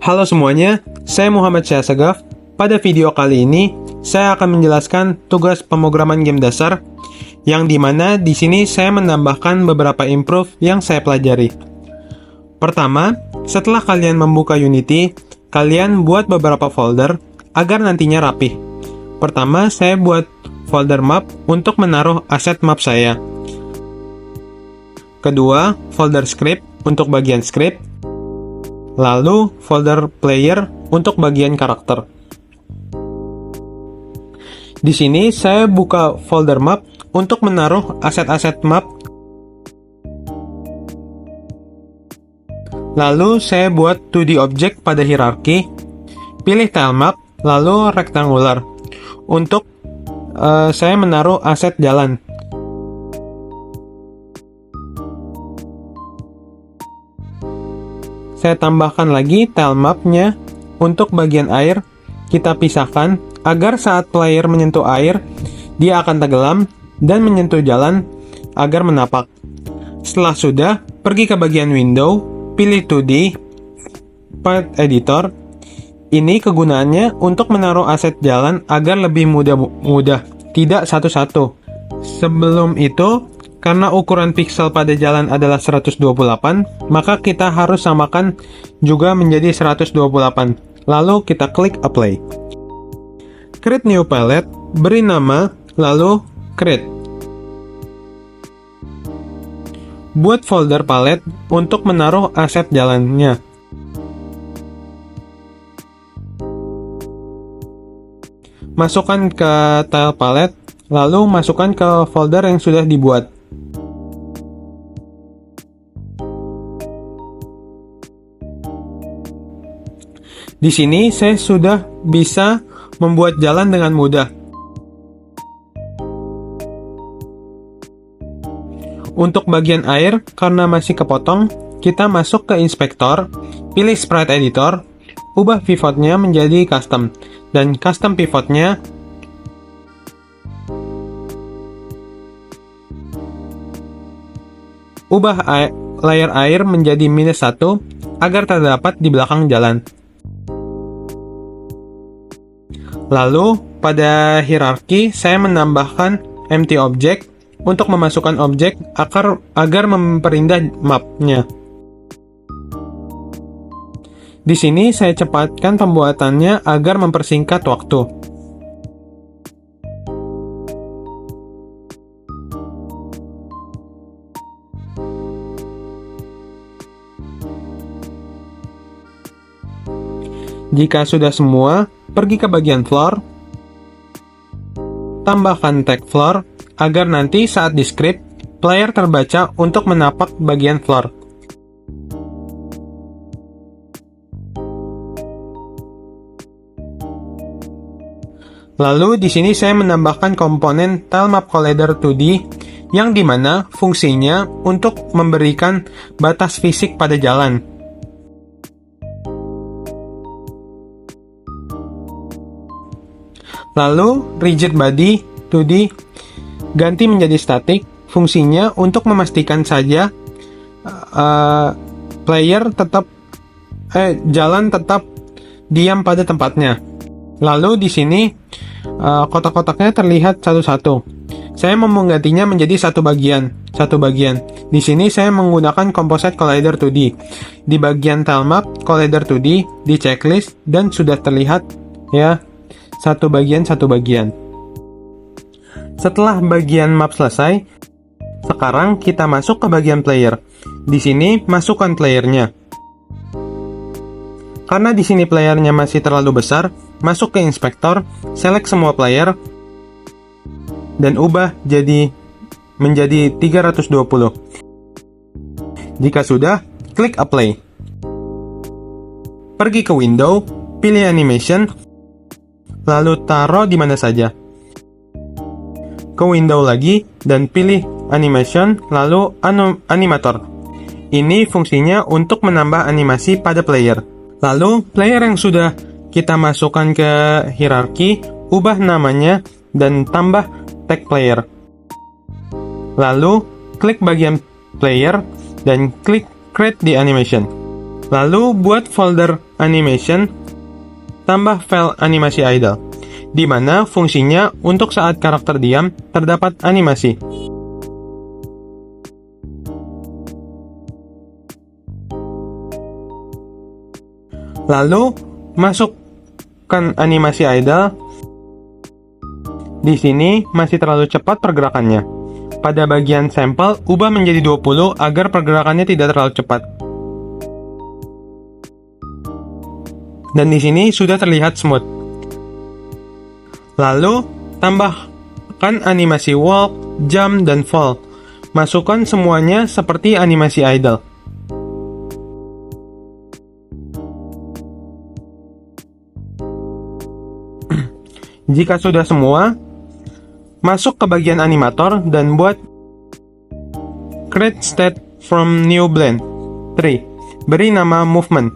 Halo semuanya, saya Muhammad Syahsegaf. Pada video kali ini, saya akan menjelaskan tugas pemrograman game dasar, yang dimana di sini saya menambahkan beberapa improve yang saya pelajari. Pertama, setelah kalian membuka Unity, kalian buat beberapa folder agar nantinya rapih. Pertama, saya buat folder map untuk menaruh aset map saya. Kedua, folder script untuk bagian script. Lalu, folder player untuk bagian karakter. Di sini, saya buka folder map untuk menaruh aset-aset map. Lalu, saya buat 2D object pada hierarki. Pilih tile map, lalu rectangular. Untuk saya menaruh aset jalan. Saya tambahkan lagi tile map-nya. Untuk bagian air, kita pisahkan agar saat player menyentuh air, dia akan tenggelam dan menyentuh jalan agar menapak. Setelah sudah, pergi ke bagian window, pilih 2D, Part Editor. Ini kegunaannya untuk menaruh aset jalan agar lebih mudah, tidak satu-satu. Sebelum itu, karena ukuran pixel pada jalan adalah 128, maka kita harus samakan juga menjadi 128. Lalu kita klik Apply. Create New Palette, beri nama, lalu Create. Buat folder palette untuk menaruh aset jalannya. Masukkan ke tile palette, lalu masukkan ke folder yang sudah dibuat. Di sini saya sudah bisa membuat jalan dengan mudah. Untuk bagian air, karena masih kepotong, kita masuk ke inspektor, pilih sprite editor, ubah pivotnya menjadi custom, dan custom pivotnya ubah layer air menjadi -1 agar terdapat di belakang jalan. Lalu, pada hierarki, saya menambahkan empty object untuk memasukkan objek agar memperindah mapnya. Di sini, saya cepatkan pembuatannya agar mempersingkat waktu. Jika sudah semua, pergi ke bagian floor, tambahkan tag floor, agar nanti saat di script, player terbaca untuk menapak bagian floor. Lalu di sini saya menambahkan komponen tile map collider 2D, yang dimana fungsinya untuk memberikan batas fisik pada jalan. Lalu, rigid body 2D ganti menjadi static, fungsinya untuk memastikan saja jalan tetap diam pada tempatnya. Lalu di sini kotak-kotaknya terlihat satu-satu. Saya mau menggantinya menjadi satu bagian. Di sini saya menggunakan Composite Collider 2D. Di bagian tile map Collider 2D di checklist dan sudah terlihat ya. Satu bagian. Setelah bagian map selesai, sekarang kita masuk ke bagian player. Di sini masukkan playernya. Karena di sini playernya masih terlalu besar, masuk ke inspektor, select semua player, dan ubah menjadi 320. Jika sudah, klik Apply. Pergi ke window, pilih animation, lalu taruh di mana saja. Ke window lagi, dan pilih animation, lalu animator. Ini fungsinya untuk menambah animasi pada player. Lalu, player yang sudah kita masukkan ke hierarki, ubah namanya, dan tambah tag player. Lalu, klik bagian player, dan klik create the animation. Lalu buat folder animation, tambah file animasi idle, di mana fungsinya untuk saat karakter diam terdapat animasi. Lalu masukkan animasi idle. Di sini masih terlalu cepat pergerakannya. Pada bagian sampel, ubah menjadi 20 agar pergerakannya tidak terlalu cepat. Dan di sini sudah terlihat smooth. Lalu, tambahkan animasi walk, jump, dan fall. Masukkan semuanya seperti animasi idle. Jika sudah semua, masuk ke bagian animator dan buat create state from new blend 3. Beri nama movement.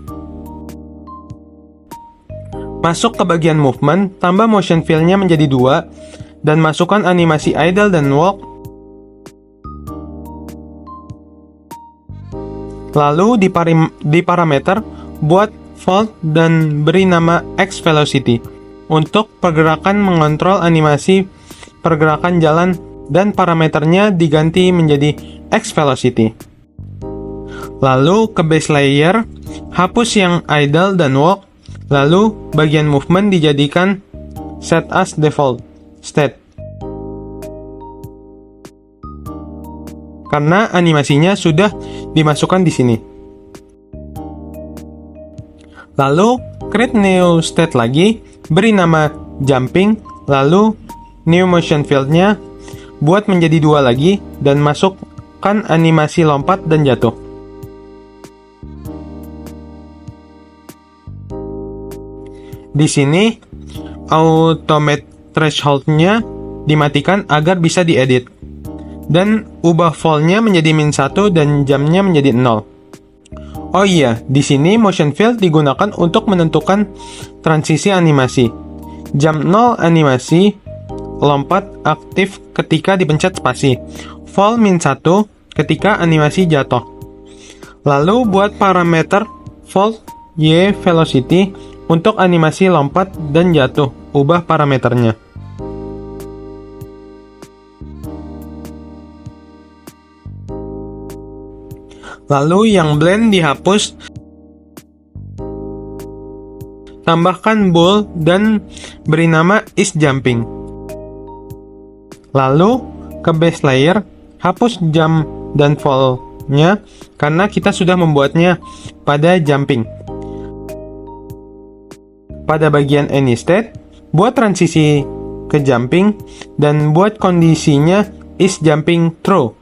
Masuk ke bagian movement, tambah motion fill-nya menjadi 2 dan masukkan animasi idle dan walk. Lalu di parameter buat fold dan beri nama X velocity. Untuk pergerakan mengontrol animasi pergerakan jalan dan parameternya diganti menjadi X velocity. Lalu ke base layer, hapus yang idle dan walk, lalu bagian movement dijadikan set as default state. Karena animasinya sudah dimasukkan di sini. Lalu create new state lagi, beri nama jumping, lalu new motion field-nya buat menjadi 2 lagi dan masukkan animasi lompat dan jatuh. Di sini automate threshold-nya dimatikan agar bisa diedit. Dan ubah fall-nya menjadi -1 dan jump-nya menjadi 0. Oh iya, di sini motion field digunakan untuk menentukan transisi animasi. Jump 0 animasi, lompat aktif ketika dipencet spasi. Fall -1 ketika animasi jatuh. Lalu buat parameter fall Y velocity untuk animasi lompat dan jatuh. Ubah parameternya. Lalu yang blend dihapus, tambahkan bool dan beri nama is jumping. Lalu ke base layer, hapus jump dan fall-nya karena kita sudah membuatnya pada jumping. Pada bagian any state, buat transisi ke jumping dan buat kondisinya is jumping true.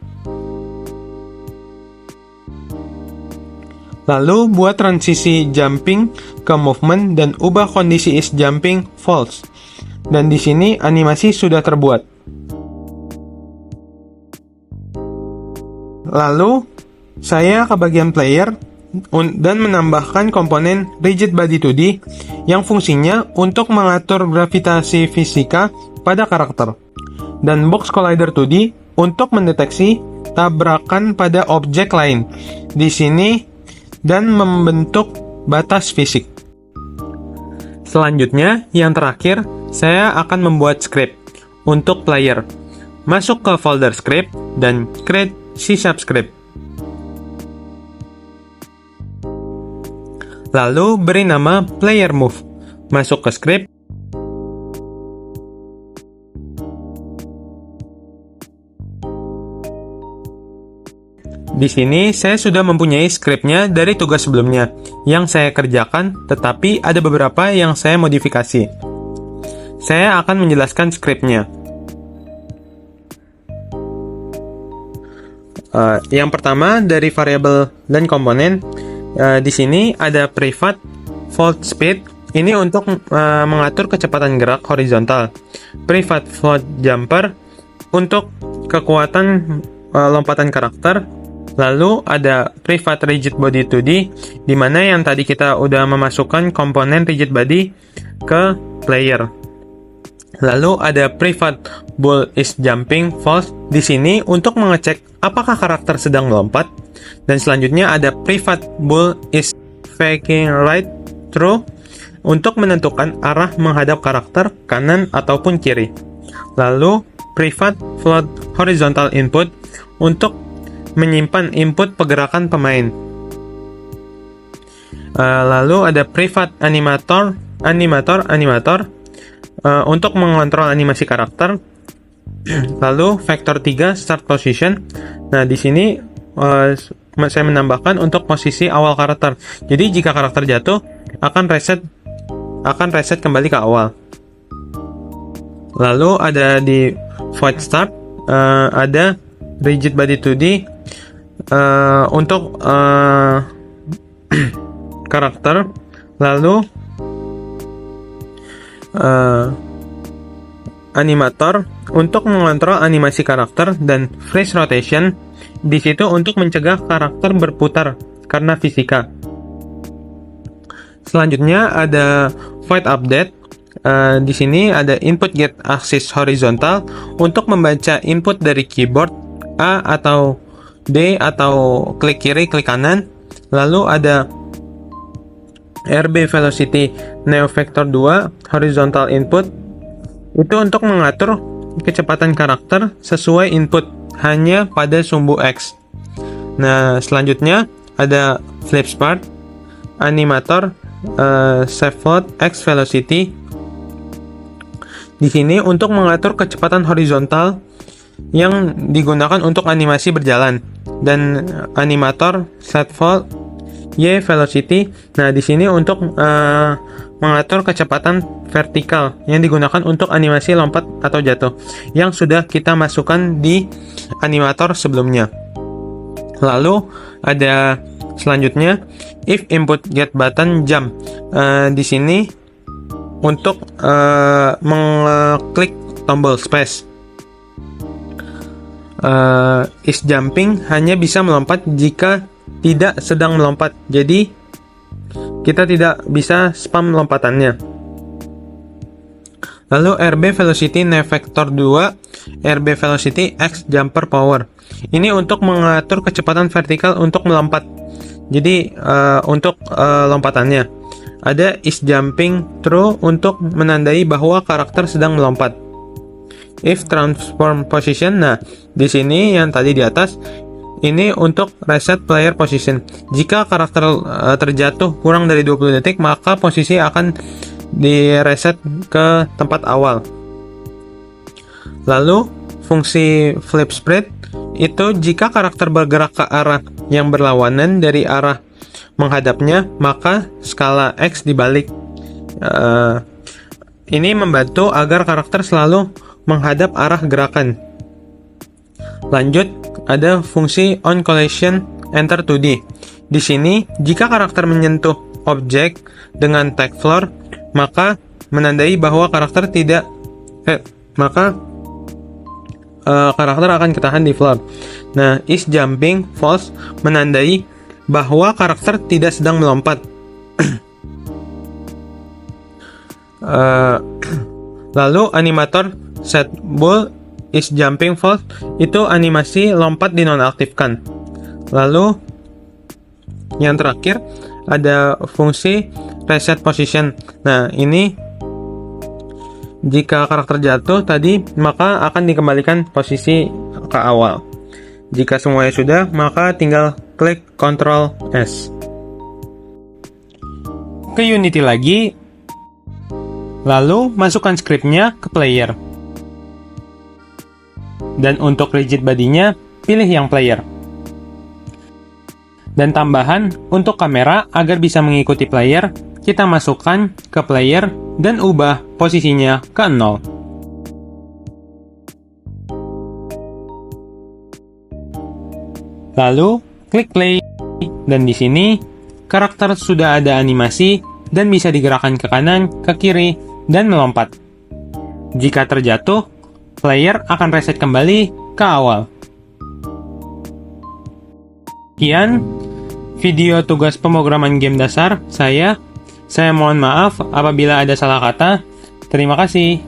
Lalu buat transisi jumping ke movement dan ubah kondisi is jumping false. Dan di sini animasi sudah terbuat. Lalu saya ke bagian player dan menambahkan komponen rigid body 2D yang fungsinya untuk mengatur gravitasi fisika pada karakter. Dan box collider 2D untuk mendeteksi tabrakan pada objek lain. Di sini dan membentuk batas fisik. Selanjutnya, yang terakhir, saya akan membuat script untuk player. Masuk ke folder script dan create C# script. Lalu beri nama player move. Masuk ke script. Di sini saya sudah mempunyai skripnya dari tugas sebelumnya yang saya kerjakan, tetapi ada beberapa yang saya modifikasi. Saya akan menjelaskan skripnya. Yang pertama dari variabel dan komponen. Di sini ada private float speed. Ini untuk mengatur kecepatan gerak horizontal. Private float jumper untuk kekuatan lompatan karakter. Lalu ada private rigid body 2D, di mana yang tadi kita udah memasukkan komponen rigid body ke player. Lalu ada private bool is jumping false di sini untuk mengecek apakah karakter sedang melompat. Dan selanjutnya ada private bool is faking right true untuk menentukan arah menghadap karakter kanan ataupun kiri. Lalu private float horizontal input untuk menyimpan input pergerakan pemain. Lalu ada private animator untuk mengontrol animasi karakter. Lalu vector 3 start position. Nah, di sini saya menambahkan untuk posisi awal karakter. Jadi jika karakter jatuh akan reset kembali ke awal. Lalu ada di void start ada rigid body 2D untuk karakter. Lalu animator untuk mengontrol animasi karakter, dan freeze rotation di situ untuk mencegah karakter berputar karena fisika. Selanjutnya ada void update. Di sini ada input get axis horizontal untuk membaca input dari keyboard A atau D atau klik kiri klik kanan. Lalu ada RB velocity neo vector 2 horizontal input itu untuk mengatur kecepatan karakter sesuai input hanya pada sumbu X. Nah, selanjutnya ada flip smart animator save float X velocity. Di sini untuk mengatur kecepatan horizontal yang digunakan untuk animasi berjalan, dan animator set float Y velocity. Nah, di sini untuk mengatur kecepatan vertikal yang digunakan untuk animasi lompat atau jatuh yang sudah kita masukkan di animator sebelumnya. Lalu ada selanjutnya if input get button jump. Di sini untuk mengklik tombol space. Is jumping hanya bisa melompat jika tidak sedang melompat, jadi kita tidak bisa spam lompatannya. Lalu RB velocity neo vector 2 RB velocity X jumper power. Ini untuk mengatur kecepatan vertikal untuk melompat. Jadi untuk lompatannya. Ada is jumping true untuk menandai bahwa karakter sedang melompat. If transform position. Nah, di sini yang tadi di atas ini untuk reset player position. Jika karakter terjatuh kurang dari 20 detik, maka posisi akan direset ke tempat awal. Lalu fungsi flip spread itu jika karakter bergerak ke arah yang berlawanan dari arah menghadapnya, maka skala X dibalik. Ini membantu agar karakter selalu menghadap arah gerakan. Lanjut, ada fungsi on collision enter 2D. Di sini, jika karakter menyentuh objek dengan tag floor, maka menandai bahwa karakter karakter akan ketahan di floor. Nah, is jumping false menandai bahwa karakter tidak sedang melompat. Lalu animator set ball is jumping false itu animasi lompat dinonaktifkan. Lalu yang terakhir ada fungsi reset position. Nah, ini jika karakter jatuh tadi, maka akan dikembalikan posisi ke awal. Jika semuanya sudah, maka tinggal klik Ctrl S. Ke Unity lagi, lalu masukkan scriptnya ke player. Dan untuk rigid body-nya, pilih yang player. Dan tambahan untuk kamera agar bisa mengikuti player, kita masukkan ke player dan ubah posisinya ke 0. Lalu klik play, dan di sini karakter sudah ada animasi dan bisa digerakkan ke kanan, ke kiri, dan melompat. Jika terjatuh, player akan reset kembali ke awal. Sekian video tugas pemrograman game dasar saya. Saya mohon maaf apabila ada salah kata. Terima kasih.